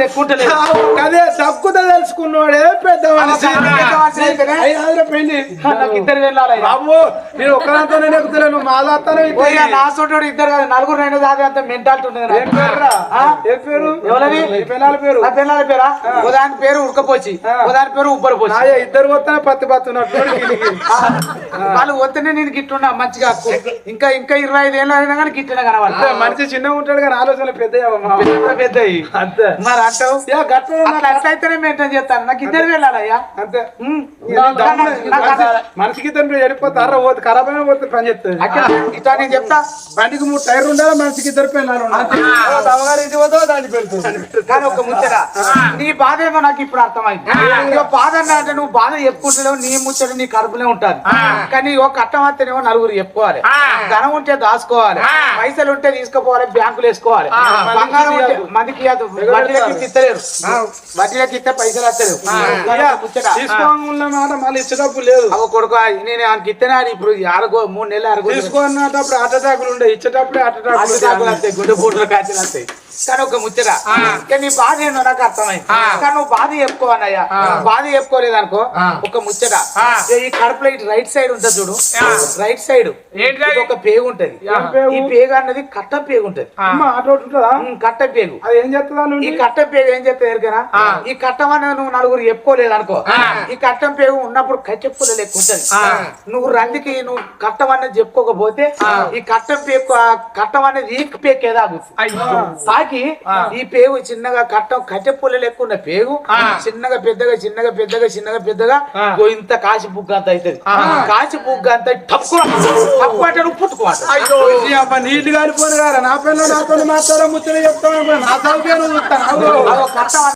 లెక్కుంటలేదు అదే తక్కువ తెలుసుకున్నాడే పెద్ద పెళ్లి నాకు ఇద్దరు వెళ్ళాలి బాబు నేను ఒక్కరంతా ఎక్కుతలేను మాలాస్తాను నా చోటు ఇద్దరు కాదు నలుగురు రెండు దాది అంత మెంటాలిటీ ఉండదు ఏ పేరు ఎవరది పిల్లల పేరు ఆ పిల్లల పేరా ఉదాని పేరు ఉడకపోచి ఉదాని పేరు ఉబ్బరి పోచి ఇద్దరు పోతానే పత్తి పత్తున్నట్టు వాళ్ళు వద్దనే నేను గిట్టున్నా మంచిగా ఇంకా ఇంకా 25 ఏళ్ళు అయినా కానీ గిట్టిన కనవాలి మనిషి చిన్నగా ఉంటాడు కానీ ఆలోచనలు పెద్ద పెద్దయి అంతే మరి అంటావు అట్లయితేనే మెయింటైన్ చేస్తాను నాకు ఇద్దరు వెళ్ళాలయ్యా అంతే మనిషికి ఇద్దరు వెళ్ళిపోతారు ఖరాబ్ అయినా పోతే పని చేస్తుంది ఇట్లా నేను చెప్తా బండికి 3 టైర్లు ఉండాలి మనిషికి ఇద్దరు పిల్లలు అమ్మగారింటి పోతే దాన్ని పెడుతుంది కానీ ఒక ముచ్చట నీ బాధ ఏమో నాకు ఇప్పుడు అర్థమైంది బాధ అంటే నువ్వు బాధ చెప్పుకుంటలేవు నీ ముచ్చట నీ కడుపులే ఉంటాను కానీ ఒక కట్టం వస్తేనేమో నలుగురు చెప్పుకోవాలి ధనం ఉంటే దాచుకోవాలి పైసలు ఉంటే తీసుకుపోవాలి బ్యాంకులు వేసుకోవాలి బంగారం ఉంటే మందికి వడ్డీలకి ఇస్తలేరు వడ్డీలకి ఇస్తే పైసలు వస్తలేవు తీసుకోవాలన్నమాట మళ్ళీ ఇచ్చేటప్పుడు లేదు అవ కొడుకు నేను ఆయనకి ఇస్తేనే ఇప్పుడు 3 నెలలు అరగో తీసుకున్నప్పుడు అటాకులు ఉండే ఇచ్చేటప్పుడు అటాకులు వస్తాయి గుడ్డ పూటలు కాచలు వస్తాయి కానీ ఒక ముచ్చట నీ బాధ ఏందో నాకు అర్థమైంది కానీ నువ్వు బాధ చెప్పుకోవన్నయ్యా బాధ చెప్పుకోలేదు అనుకో ఒక ముచ్చట ఈ కడుపులో ఇటు రైట్ సైడ్ ఉంటుంది చూడు రైట్ సైడ్ ఒక పేగు ఉంటది ఈ పేగు అన్నది కట్ట పేగు ఉంటది కట్ట పేగు అది ఏం చేస్తుందా ఈ కట్ట పేగు ఏం చేస్తుంది ఎరికనా ఈ కట్టం అనేది నువ్వు నలుగురు చెప్పుకోలేదు అనుకో ఈ కట్టం పేగు ఉన్నప్పుడు కట్టెప్పులు లెక్క ఉంటది నువ్వు రందికి నువ్వు కట్టం అనేది చెప్పుకోకపోతే ఈ కట్టం అనేది ఈ పేగు ఏదాగుతుంది ఈ పేగు చిన్నగా కట్టె పుల్ల లెక్క ఉన్న పేగు చిన్నగా పెద్దగా చిన్నగా పెద్దగా చిన్నగా పెద్దగా ఇంత కాసి బుగ్గ అంత అవుతుంది కాసి బుగ్గ అంత తక్కువ అంటే నువ్వు పుట్టుకోవాలి నీళ్ళు కాలిపోను కదా నా పిల్లలు నాతో మాట్లాడ ముచ్చట చెప్తాను నా సౌకర్యం చూస్తాను